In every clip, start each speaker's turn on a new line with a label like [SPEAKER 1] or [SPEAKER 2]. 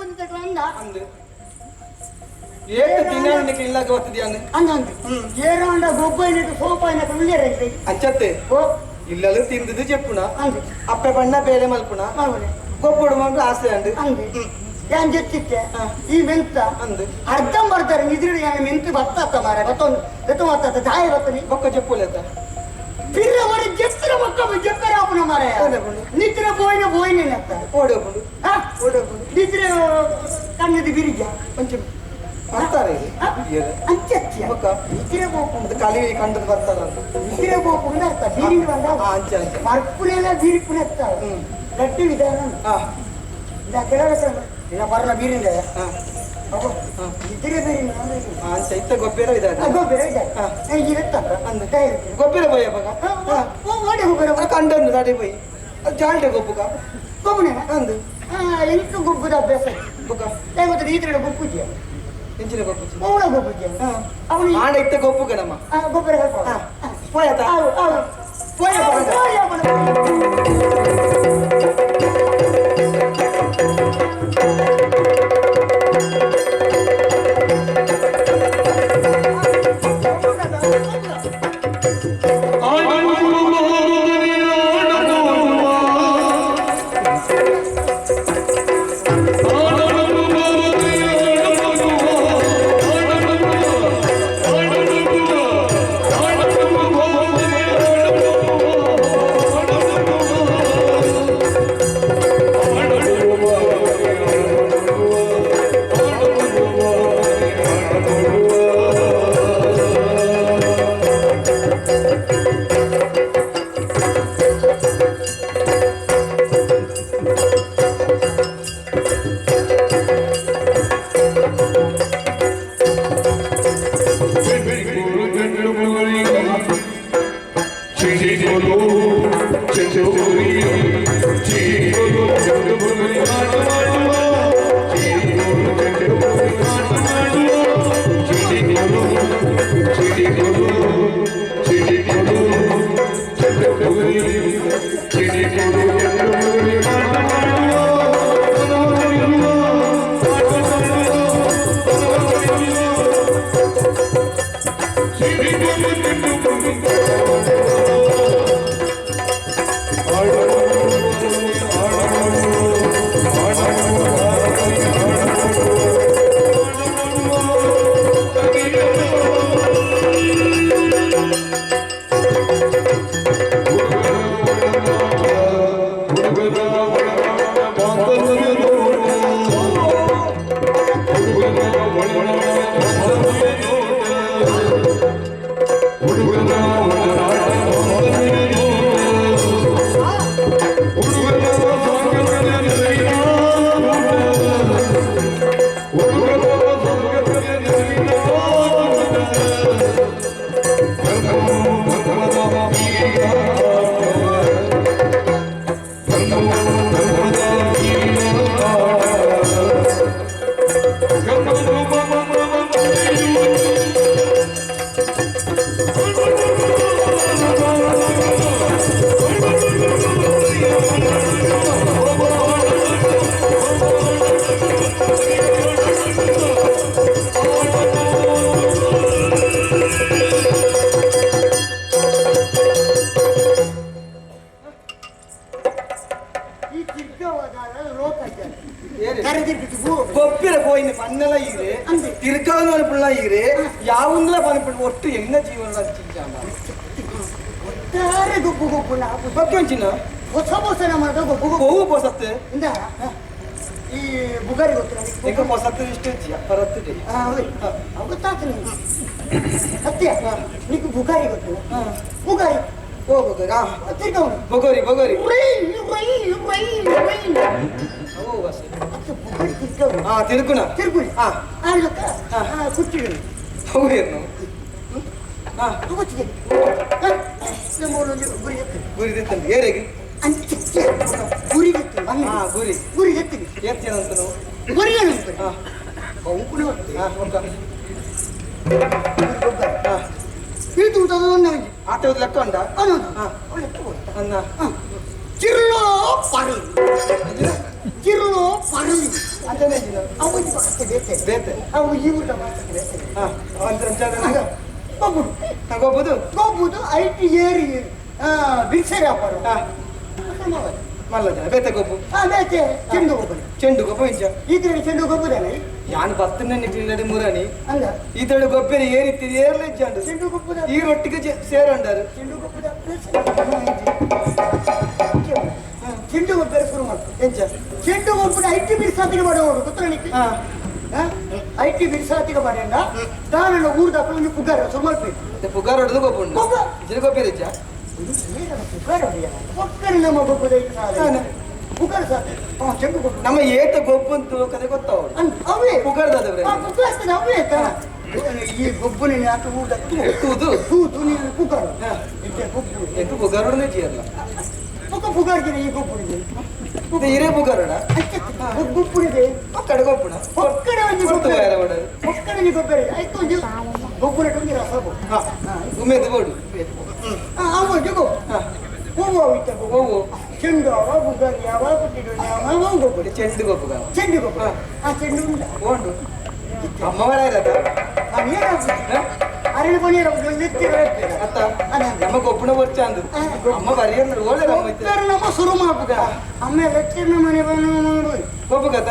[SPEAKER 1] ಬಂದ
[SPEAKER 2] ಅಂದು ಏಕ ದಿನಕ್ಕೆ ಇಲ್ಲ ಗೊತ್ತಿದ್ಯಾನೆ
[SPEAKER 1] ಅಂದಂದು ಏರಾಂಡ ಗೊಬ್ಬೈನಕ್ಕೆ ಸೋಪಾಯಿನಕ್ಕೆ ಉಳ್ಳೇರೈತೆ
[SPEAKER 2] ಅಂಚತ್ತೆ
[SPEAKER 1] ಓ
[SPEAKER 2] ಇಲ್ಲಲು ತಿಂದದು ಚೆಪ್ಪುನ
[SPEAKER 1] ಅಂದು
[SPEAKER 2] ಅಪ್ಪೆ ಬಣ್ಣ ಬೇಲೆ ಮಲ್ಪುನ
[SPEAKER 1] ಅವನೇ
[SPEAKER 2] ಗೊಬ್ಬಡು ಮಂಡು ಆಸೆ ಅಂದು
[SPEAKER 1] ಅಂದು ಯಾನ್ ಜೊತ್ತಿತ್ತೆ ಈ ಮೆಂತ
[SPEAKER 2] ಅಂದು
[SPEAKER 1] ಅರ್ಧಂಬರ್ಧರ ನಿದ್ರೆ ಯಾನ ಮೆಂತು ಬತ್ತಾತ ಮಾರ ಮತ್ತೊಂದು ಎತ್ತು ಬತ್ತಾತ ದಾಯ ಬತ್ತನಿ
[SPEAKER 2] ಬೊಕ್ಕ ಚೆಪ್ಪುಲೆತ
[SPEAKER 1] ಪಿರ್ರ ಮರಿ ಜೆತ್ತರ ಮಕ್ಕ ಜೆತ್ತರ ಆಪನ ಮಾರ ನಿದ್ರೆ ಬೋಯ್ನ ನೆತ್ತ
[SPEAKER 2] ಓಡೋಕೊಂಡು ಓಡೋಕೊಂಡು
[SPEAKER 1] ನಿದ್ರೆ ಕಣ್ಣದು ಬಿರಿಜ
[SPEAKER 2] ಪಂಚಮ ಬರ್ತಾರೆ
[SPEAKER 1] ಅಂಚೆ
[SPEAKER 2] ಬೊಕ್ಕ
[SPEAKER 1] ನಿದ್ರೆ ಬೋಪು
[SPEAKER 2] ಅದು ಕಲಿ ಕಂಡದು ಬರ್ತಾರ
[SPEAKER 1] ನಿದ್ರೆ ಬೋಪು ಅರ್ಥ ಬೀರಿಂಗ್ ಬಂದ
[SPEAKER 2] ಅಂಚೆ ಅಂಚೆ
[SPEAKER 1] ಮರ್ಪುನೆಲ್ಲ ಬೀರಿಪುನ ಗಟ್ಟಿ ವಿಧಾನ ಕೆಳಗೆ ಬರಲ್ಲ ಬೀರಿಂಗ ನಿದ್ರೆ ಬೇರೆ
[SPEAKER 2] ಅಂಚೆ ಇತ್ತ ಗೊಬ್ಬರ ಇದ್ದಾರೆ
[SPEAKER 1] ಗೊಬ್ಬರ ಇದೆ ಇರುತ್ತಲ್ಲ
[SPEAKER 2] ಅಂದ ಗೊಬ್ಬರ ಬಯ್ಯ ಬಗ
[SPEAKER 1] ಓಡಿ ಹೋಗ್ಬರ
[SPEAKER 2] ಕಂಡನ್ನು ದಾಡಿ ಬೈ ಜಾಲ್ಟೆ ಗೊಬ್ಬುಗ
[SPEAKER 1] ಗೊಬ್ಬನೇ
[SPEAKER 2] ಅಂದು
[SPEAKER 1] ಎಂತ ಗೊಬ್ಬದ ಅಭ್ಯಾಸ
[SPEAKER 2] ಬೊಕ್ಕ
[SPEAKER 1] ಗೊತ್ತರ ಈ ತರ ಗೊಬ್ಬುಜಿ
[SPEAKER 2] ಎಂಚಿನ ಗೊಬ್ಬು
[SPEAKER 1] ಅವಳ ಗೊಬ್ಬುಜಿ ಅವನು
[SPEAKER 2] ಆಡ ಇತ್ತ ಗೊಬ್ಬುಗ ನಮ್ಮ
[SPEAKER 1] ಗೊಬ್ಬರ
[SPEAKER 2] ಪೋಯತ ಪೋಯ ಗೊಬ್ಬರ ಹೋಯಿನ ಪನ್ನೆಲ್ಲ ಈಗ್ರೆ ತಿರ್ಕಾವನ ಪುಳ್ಳ ಈಗ್ರೆ ಯಾವಂದ್ಲ ಪನ್ಪಟ್ಟು ಒಟ್ಟು ಎನ್ನ ಜೀವನ
[SPEAKER 1] ಒಟ್ಟಾರೆ ಗೊಬ್ಬು ಗೊಬ್ಬು
[SPEAKER 2] ಬಗ್ಗೆ ಅಂಚಿನ
[SPEAKER 1] ಹೊಸ ಹೊಸನ ಮಾಡಿದ ಗೊಬ್ಬು ಗೊಬ್ಬು
[SPEAKER 2] ಬಹು ಪೊಸತ್ತೆ
[SPEAKER 1] ಇಂದ ಈ ಬುಗಾರಿ ಗೊತ್ತಿಲ್ಲ
[SPEAKER 2] ಈಗ ಪೊಸತ್ತೆ ಇಷ್ಟ ಪರತ್ತಿದೆ
[SPEAKER 1] ಗೊತ್ತಾಗ್ತದೆ ಸತ್ಯ ನೀನು ಬುಗಾರಿ ಗೊತ್ತು ಬುಗಾರಿ
[SPEAKER 2] ಓ ಬೊಗರಿ
[SPEAKER 1] ತಿರ್ಗವನು
[SPEAKER 2] ಬೊಗರಿ ಬೊಗರಿ ತಿರುಗುಣ
[SPEAKER 1] ತಿರುಗುಳಿ ಕುಚ್ಚಿಡಿ
[SPEAKER 2] ಹೋಗಿರ್ನು ಗುರಿ ಏರೆಗೆ
[SPEAKER 1] ಗುರಿ
[SPEAKER 2] ಗುರಿ
[SPEAKER 1] ಗುರಿ ಎತ್ತೀವಿ
[SPEAKER 2] ಏರ್ತೇನಂತ ನಾವು
[SPEAKER 1] ಗುರಿ ಇದು
[SPEAKER 2] ಆಟೋದ್ ಲೆಕ್ಕ ಉಂಟಾ
[SPEAKER 1] ಚಿರ್ಲೋ ಪರಲಿ ಚಿರ್ಲೋ ಪರಲಿ
[SPEAKER 2] ಅಂಚನೆ
[SPEAKER 1] ಅವು ಬೇತೆ
[SPEAKER 2] ಬೇತೆ
[SPEAKER 1] ಅವು ಈ ಊಟ ಮಾಡ್ತಾರೆ
[SPEAKER 2] ಗೊಬ್ಬುದು
[SPEAKER 1] ಗೊಬ್ಬುದು ಐಟಿ ಏರಿ ಬಿರ್ಸೆ ವ್ಯಾಪಾರ
[SPEAKER 2] ಮಲ್ಲ ಬೇತೆ ಗೊಬ್ಬು
[SPEAKER 1] ಬೇತೆ ಚೆಂಡು ಗೊಬ್ಬರ
[SPEAKER 2] ಚೆಂಡು ಗೊಬ್ಬ ಇಂಚ
[SPEAKER 1] ಈತಡೆ ಚೆಂಡು ಗೊಬ್ಬರನೇ
[SPEAKER 2] ಯಾನು ಬತ್ತನೆ ನಿಟ್ಟಿನಡಿ ಮುರಾನಿ
[SPEAKER 1] ಹಂಗ
[SPEAKER 2] ಈತಡೆ ಗೊಬ್ಬರ ಏರಿತ್ತೀರಿ ಏರ್ಲೆ ಇಜ್ಜಾಂಡು
[SPEAKER 1] ಚೆಂಡು ಗೊಬ್ಬರ
[SPEAKER 2] ಈ ರೊಟ್ಟಿಗೆ ಸೇರಂಡಾರು
[SPEAKER 1] ಚೆಂಡು ಗೊಬ್ಬರ ಚೆಂಡು ಗೊಬ್ಬರ ಶುರು ಮಾಡ್ತಾರೆ ಎಂಚ ಚೆಂಡು ಗೊಬ್ಬರ ಐಟಿ ಬಿರ್ಸಾತಿಗೆ ಮಾಡೋರು ಗೊತ್ತನಿಕ್ಕೆ ಐಟಿ ಬಿರ್ಸಾತಿಗೆ ಮಾಡ್ಯಂಡ ತಾನನ್ನು ಊರ್ದಾಕ ಒಂದು ಪುಗಾರ ಶುರು ಮಾಡ್ಬೇಕು
[SPEAKER 2] ಪುಗಾರ ಹೊಡೆದು ಗೊಬ್ಬ ಉಂಟು ಇದ್ರ ಗೊಬ್ಬರ ಇಜ್ಜ
[SPEAKER 1] ನಮ್ಮ ಗೊಬ್ಬರ ಚೆಂಡು ಗೊಬ್ಬರ
[SPEAKER 2] ನಮ್ಮ ಏತ ಗೊಬ್ಬು ಅಂತೂ ಕತೆ ಗೊತ್ತಾವ
[SPEAKER 1] ಅವೇ
[SPEAKER 2] ಪುಗಾರದವ್ರೆ
[SPEAKER 1] ಅವೇ ಈ ಗೊಬ್ಬನ ಯಾಕ ಊಟ
[SPEAKER 2] ತೂದು
[SPEAKER 1] ತೂತು ನೀನು ಪುಗಾರ
[SPEAKER 2] ಎಂಟು ಪುಗಾರೊಡನೆ ಜೀರಲ್ಲ
[SPEAKER 1] ಪುಗಾರ್ಗಿದೆ ಈ ಗೊಬ್ಬರಿಗೆ
[SPEAKER 2] ಹಿರೇ ಪುಗಾರಡ
[SPEAKER 1] ಗೊಬ್ಬರಿದೆ
[SPEAKER 2] ಒಕ್ಕಡೆ ಗೊಬ್ಬಣ
[SPEAKER 1] ಒಕ್ಕಡೆ ಒಂದು ಗೊಬ್ಬರ ಒಕ್ಕಡೆ ಗೊಬ್ಬರ ಆಯ್ತು ಒಂದು ಗೊಬ್ಬರ ರಸ
[SPEAKER 2] ಉಮೇದು ಬೋಡು
[SPEAKER 1] ಅವ ಜಗೋ ಹೂವು ಇತ್ತ
[SPEAKER 2] ಹೂವು
[SPEAKER 1] ಚೆಂಡು ಅವ ಬುಗಾರಿ ಅವ ಪುಟ್ಟಿಡು ಅವ ಗೊಬ್ಬರ
[SPEAKER 2] ಚೆಂಡು ಗೊಬ್ಬರ
[SPEAKER 1] ಚೆಂಡು ಗೊಬ್ಬರ ಆ ಚೆಂಡು ಉಂಟ
[SPEAKER 2] ಉಂಟು ಅಮ್ಮವರ ಇರತ್ತ
[SPEAKER 1] ಅರಳು ಬನ್ನಿ
[SPEAKER 2] ಅತ್ತ ನಮ್ಮ ಗೊಬ್ಬನ ಬರ್ಚ ಅಂದ್ರು ಅಮ್ಮ ಬರಿಯಂದ್ರೆ ಒಳ್ಳೆ
[SPEAKER 1] ನಮ್ಮ ಶುರು ಮಾಡ್ಬೇಕ ಅಮ್ಮ ಲೆಕ್ಚರ್ ಮನೆ ಬಂದು
[SPEAKER 2] ಗೊಬ್ಬ ಕಥ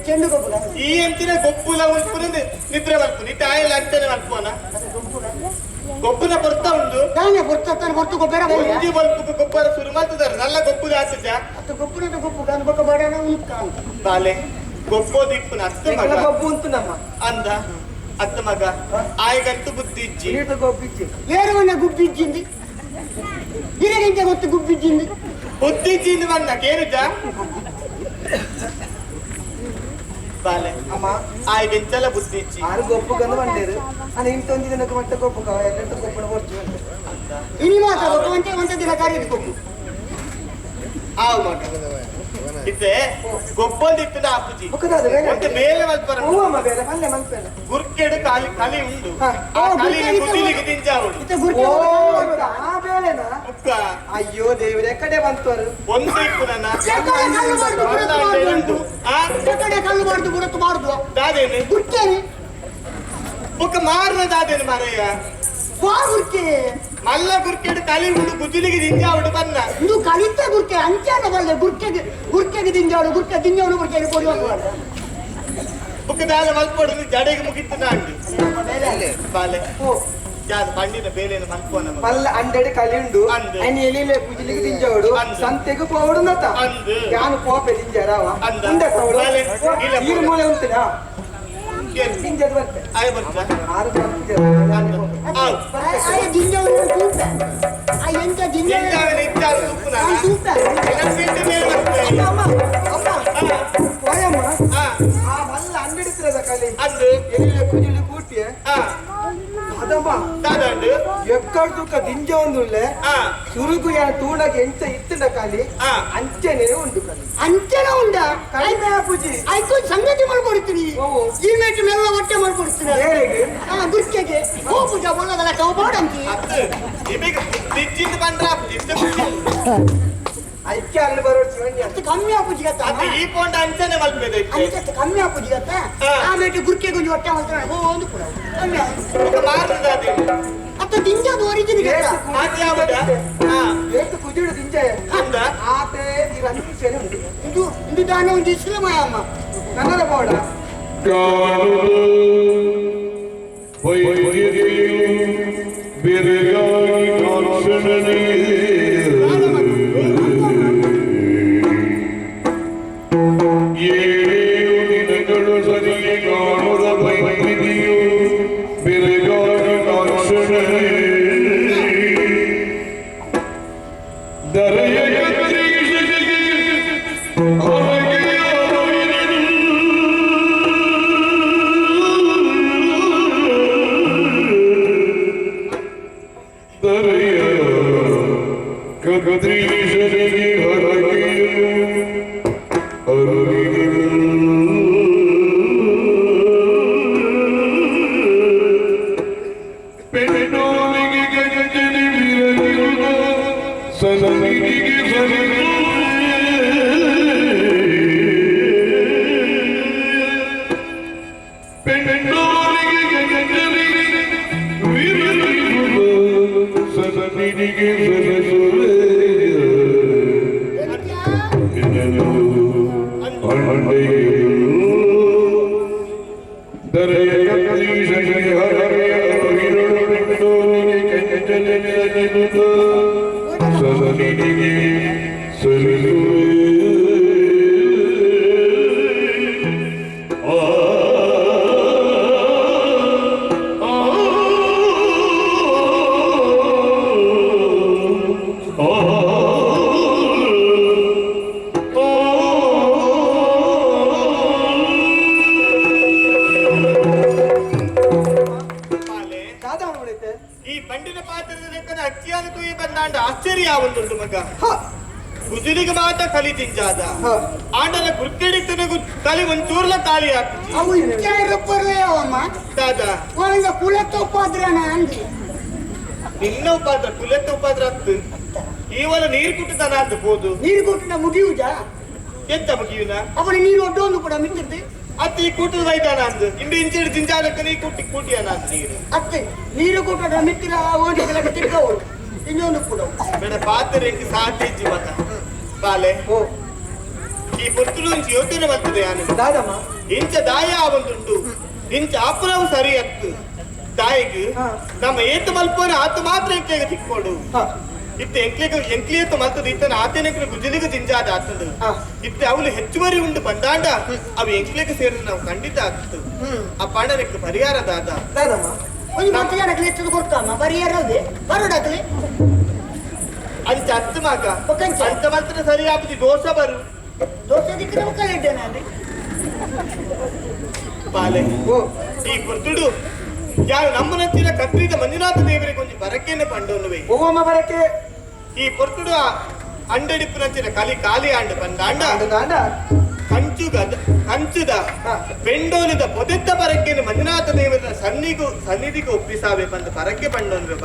[SPEAKER 1] ಚೆಂಡು ಗೊಬ್ಬರ
[SPEAKER 3] ಈ ಎಂತಿನ ಗೊಬ್ಬುಲ ಉಂಟು ನಿದ್ರೆ ಬರ್ತು ನಿಟ್ಟ ಆಯಲ್ಲ ಅಂತಾನೆ ಮಾಡ್ಕೋಣ ಗೊಬ್ಬರ ಬರ್ತಾ ಉಂಟು
[SPEAKER 1] ತಾನೇ ಬರ್ತಾನೆ ಬರ್ತು ಗೊಬ್ಬರ
[SPEAKER 3] ಒಂಜಿ ಬಲ್ಪು ಗೊಬ್ಬರ ಶುರು ಮಾಡ್ತಿದ್ದಾರೆ ನಲ್ಲ ಗೊಬ್ಬರ ಆಗ್ತದ
[SPEAKER 1] ಅದು ಗೊಬ್ಬರದ ಗೊಬ್ಬು ಅನ್ಬೇಕ ಬಾಡನ ಉಂಟು
[SPEAKER 3] ಬಾಲೆ ಗೊಬ್ಬೋದು ಇಪ್ಪನ ಅತ್ತ ಮಗ
[SPEAKER 2] ಗೊಬ್ಬು ಉಂಟು ನಮ್ಮ
[SPEAKER 3] ಅಂದ ಅತ್ತ ಮಗ ಆಯ್ಗಂತೂ ಬುದ್ಧಿ ಇಜ್ಜಿ
[SPEAKER 2] ಗೊಬ್ಬಿಚ್ಚಿ
[SPEAKER 1] ಏರುವನ್ನ ಗುಬ್ಬಿಜ್ಜಿಂది ಇರಗಿಂತ ಗೊತ್ತು ಗುಬ್ಬಿಜ್ಜಿಂది
[SPEAKER 3] ಬುದ್ಧಿ ಇಜ್ಜಿಂದ ಬಂದ ಕೇಳಿದ ಬಾಲೆ
[SPEAKER 2] ಅಮ್ಮ
[SPEAKER 3] ಆಯ್ಗೆಂಚಲ ಬುದ್ಧಿ ಇಜ್ಜಿ
[SPEAKER 2] ಆರು ಗೊಬ್ಬು ಗಂದು ಬಂಡೇರು ಅನ್ನ ಇಂತೊಂದು ದಿನಕ್ಕೆ ಮತ್ತೆ ಗೊಬ್ಬು ಎಲ್ಲೆಂತ ಗೊಬ್ಬನ ಬರ್ಚು
[SPEAKER 1] ಇನಿ ಮಾತಾಡೋದು ಒಂದೇ ದಿನ ಕಾರ್ಯದ ಗೊಬ್ಬು
[SPEAKER 3] ಆವ್ ಮಗ ಇತ್ತೆ ಗೊಬ್ಬೊಂದಿತ್ತಿನ ಆಪುಜಿ ಒಂದು ಮೇಲೆ ಮಲ್ಪರ ಗುರ್ಕೆಡು ಕಾಲಿ ಕಲಿ ಉಂಡು ಆ ಕಲಿನ ಕುದಿಲಿಗೆ ತಿಂಜಾವುಡು
[SPEAKER 2] ಅಯ್ಯೋ ದೇವರೇ ಕಡೆ ಬಂತು
[SPEAKER 3] ಒಂದು ಇಪ್ಪು ನನ್ನ
[SPEAKER 1] ಕಲ್ಲು ಮಾಡುದು ಬುಡತ್ತು ಮಾಡುದು
[SPEAKER 3] ದಾದೇನೆ
[SPEAKER 1] ಗುರ್ಕೇನೆ
[SPEAKER 3] ಬುಕ್ಕ ಮಾರ್ನ ದಾದೇನೆ ಮಾರಯ್ಯ
[SPEAKER 1] ಗುರ್ಕೆ
[SPEAKER 3] ಮಲ್ಲ ಗುರ್ಕೆಡು ಕಲಿ ಉಂಡು ಕುದಿಲಿಗೆ ತಿಂಜಾವುಡು ಬನ್ನ
[SPEAKER 1] ಇದು ಕಲಿತ ಗುರ್ಕೆ ಅಂಚಾನ ಬಲ್ಲೆ ಗುರ್ಕೆಗೆ ತಿಂಜಾಡು ಗುರ್ಕೆ ತಿಂಜಾಡು ಗುರ್ಕೆಗೆ ಕೊಡುವ
[SPEAKER 3] ಬುಕ್ಕ ದಾದ ಮಲ್ಪಡು ಜಡೆಗೆ ಮುಗಿತ್ತು ನಾಂಡು ಬಾಲೆ ಯಾರು ಬಂಡಿನ ಬೇಲೆನ ಮಲ್ಪೋನ
[SPEAKER 2] ಮಲ್ಲ ಅಂಡಡೆ ಕಲಿಯುಂಡು ಅನ್ನ ಎಲಿಲೆ ಕುಜಿಲಿಗೆ ತಿಂಜಾಡು ಸಂತೆಗೆ ಪೋಡು ನತ ಯಾನು ಪೋಪೆ ತಿಂಜಾರವ ಅಂದ ತವಳು ನೀರು ಮೂಲೆ ಉಂಟಿನ ತಿಂಜದು ಬರ್ತೆ
[SPEAKER 3] ಆಯ ಬರ್ತ
[SPEAKER 2] ಆರು
[SPEAKER 1] ಆಯ ದಿಂಜಾಡು ಕೂಪ ಆಯ ಎಂತ ದಿಂಜಾಡು
[SPEAKER 3] ಇದ್ದಾರು ತುಪ್ಪುನ
[SPEAKER 1] ಕೂಪ
[SPEAKER 3] ಬಿಟ್ಟು ಮೇಲೆ ಬರ್ತೇವೆ
[SPEAKER 2] ಆ ಮಲ್ಲ ಅಂಗಡಿಸಿರದ ಕಲಿ
[SPEAKER 3] ಅಂದು
[SPEAKER 2] ಎಲಿಲೆ ಕುಜಿಲಿ ಕೂಟಿಯೇ ಅದಮ್ಮ
[SPEAKER 3] ದಾದಂಡು
[SPEAKER 2] ಎಕ್ಕಡು ತುಕ್ಕ ದಿಂಜ ಒಂದುಳ್ಳೆ ಸುರುಗು ಯಾ ತೂಣಗೆ ಎಂತ ಇತ್ತಿನ ಕಾಲಿ ಅಂಚನೆ ಉಂಟು ಕಲಿ
[SPEAKER 1] ಅಂಚನ ಉಂಡ
[SPEAKER 2] ಕಡಿಮೆ ಪೂಜಿ
[SPEAKER 1] ಆಯ್ತು ಸಂಗತಿ ಮಾಡ್ಕೊಡ್ತೀನಿ ಈ ಮೇಟು ಎಲ್ಲ ಹೊಟ್ಟೆ ಮಾಡ್ಕೊಡ್ತೀನಿ
[SPEAKER 2] ಬೇರೆಗೆ
[SPEAKER 1] ಗುರ್ಕೆಗೆ ಓ ಪೂಜಾ ಒಳ್ಳದಲ್ಲ ಕೌಬಾಡಂತಿ
[SPEAKER 3] ನಿಮಗೆ ತಿಜ್ಜಿಂದ ಬಂದ್ರ
[SPEAKER 2] ಐಕ್ಯ ಅಲ್ಲಿ ಬರೋ ಶಿವಣ್ಯ
[SPEAKER 1] ಅಷ್ಟು ಕಮ್ಮಿ ಆಪುಜಿ ಗತ್ತ
[SPEAKER 3] ಅದು ಈ ಪೋಂಡ ಅಂಚನೆ ಮಲ್ಪೇದೈತೆ
[SPEAKER 1] ಅಷ್ಟು ಕಮ್ಮಿ ಆಪುಜಿ ಗತ್ತ ಆ ಮೇಟು ಗುರ್ಕೆ ಗುಂಜಿ ಹೊಟ್ಟೆ ಮಾಡ್ತಾನೆ ಒಂದು ಕೂಡ ಕಮ್ಮಿ
[SPEAKER 3] ಮಾರ್ನದ ಅದೇನು
[SPEAKER 1] ಅತ್ತ ದಿಂಜದು ಒರಿಜಿನ್ ಗತ್ತ
[SPEAKER 3] ಅದು ಯಾವಡ
[SPEAKER 2] ಎಷ್ಟು ಕುಜಿಡು ದಿಂಜ
[SPEAKER 3] ಅಂದ
[SPEAKER 2] ಆತೆ ಈ ರಂಜಿಸೇನೆ ಉಂಟು
[SPEAKER 1] ಇದು ದಾನ ಒಂದು ಇಸ್ಲಮಯಮ್ಮ
[SPEAKER 2] ಕನ್ನಡ ಬೋಡ
[SPEAKER 4] ಬೇರೆಯಾಗಿ ಕಾಣಿಸಣೆ
[SPEAKER 3] ಈ ಬಂಡಿನ ಪಾತ್ರದ ಲೆಕ್ಕದ ಅಕ್ಕಿಯಾದ ತುಯಿ ಬಂದಾಂಡ ಆಶ್ಚರ್ಯ ಆವಂದುಂಟು ಮಗ ಗುಜುಲಿಗೆ ಮಾತ್ರ ಕಲಿ ತಿಂಜಾದ ಆಂಡಲ ಕುರ್ಕೆಡಿತನಗೂ ಕಲಿ ಒಂಚೂರ್ಲ ತಾಳಿ ಹಾಕಿ
[SPEAKER 1] ಅವು ಇರಪ್ಪರ್ಲೇವಮ್ಮ
[SPEAKER 3] ದಾದ
[SPEAKER 1] ಒಳಗ ಕುಲತ್ತ ಉಪಾದ್ರನ ಅಂದಿ
[SPEAKER 3] ನಿನ್ನ ಉಪಾದ್ರ ಕುಲೆತ್ತ ಉಪಾದ್ರ ಹತ್ತು ಈವಲ ನೀರು ಕುಟ್ಟುತ್ತಾನ ಅಂತ ಬೋದು
[SPEAKER 1] ನೀರು ಕೊಟ್ಟಿನ ಮುಗಿಯುವುದ
[SPEAKER 3] ಎಂತ ಮುಗಿಯುನ
[SPEAKER 1] ಅವನ ನೀರು ಒಡ್ಡೊಂದು ಕೂಡ ಮಿಕ್ಕಿರ್ದೆ
[SPEAKER 3] ಅತ್ತ ಈ ಕೂಟದ ವೈದಾನ ಅಂದು ಇಂದು ಇಂಚೆಡು ತಿಂಜಾಲಕ್ಕ ನೀ ಕೂಟಿಯಾನ ಅಂತ ನೀರು
[SPEAKER 1] ಅತ್ತೆ ನೀರು ಕೊಟ್ಟ ಮಿಕ್ಕಿನ ಓದಿಗಳ ತಿರ್ಗವರು ಇನ್ನೊಂದು ಕೂಡ
[SPEAKER 3] ಬೇಡ ಪಾತ್ರೆ ಎಂಟಿ ಸಾಧ್ಯ ಮತ ಬಾಲೆ ಈ ಪುರ್ತುಲು ಇಂಚು ಯೋಚನೆ ಬರ್ತದೆ ಯಾನು
[SPEAKER 2] ದಾದಮ್ಮ
[SPEAKER 3] ಇಂಚ ದಾಯ ಆವಂದುಂಟು ಇಂಚ ಆಪುರವು ಸರಿ ಅತ್ತು ದಾಯಿಗೆ ನಮ್ಮ ಏತು ಮಲ್ಪೋನ ಆತು ಮಾತ್ರ ಎಂಕ್ಲೆಗೆ ತಿಕ್ಕೋಡು ಇತ್ತ ಎಂಕ್ಲಿಯತ್ತು ಮಲ್ತದ ಇತ್ತನ ಆತೇನಕ್ಕೆ ಗುಜಲಿಗೆ ತಿಂಜಾದ ಆತದ ಇತ್ತ ಅವಳು ಹೆಚ್ಚುವರಿ ಉಂಡು ಬಂದಾಂಡ ಅವು ಎಂಕ್ಲೆಗೆ ಸೇರಿದ ನಾವು ಖಂಡಿತ ಆಗ್ತದೆ ಆ ಪಾಂಡನಕ್ಕೆ ಪರಿಹಾರದಾದ
[SPEAKER 2] ದಾದಮ್ಮ
[SPEAKER 1] ಒಂದು ಮತ್ತೆ ಜನಕ್ಕೆ ಹೆಚ್ಚು ಕೊಡ್ತಾಮ ಪರಿಹಾರದೆ ಬರೋಡಾಗಲಿ
[SPEAKER 3] ಅಂಚ ಅತ್ತು ಮಗ ಅಂಚ ಮಾತ್ರ ಸರಿ ಆಪದಿ ದೋಷ ಬರು
[SPEAKER 1] ದೋಸೆ ದಿಕ್ಕಿನ ಮುಖ ಇದ್ದೇನೆ ಅಲ್ಲಿ
[SPEAKER 3] ಬಾಲೆ ಈ ಪುರ್ತುಡು ಯಾರು ನಮ್ಮನಂತಿನ ಕತ್ರಿದ ಮಂಜುನಾಥ ದೇವರಿಗೆ ಒಂದು ಬರಕೆಯನ್ನು ಪಂಡೋನುವೆ
[SPEAKER 2] ಓಮ ಬರಕ್ಕೆ
[SPEAKER 3] ಈ ಪೊರ್ತುಡು ಅಂಡಡಿಪ್ಪುನಂಚಿನ ಕಲಿ ಖಾಲಿ ಆಂಡು ಬಂದಾಂಡ
[SPEAKER 2] ದಾಂಡ
[SPEAKER 3] ಕಂಚುದ ಪೆಂಡೋಲಿದ ಪೊದೆತ್ತ ಪರಕ್ಕೆ ಮಂಜುನಾಥ ದೇವರ ಸನ್ನಿಧಿಗೂ ಒಪ್ಪಿಸಾವೆ ಬಂದು ಪರಕ್ಕೆ ಪಂಡೋನ್ವೆ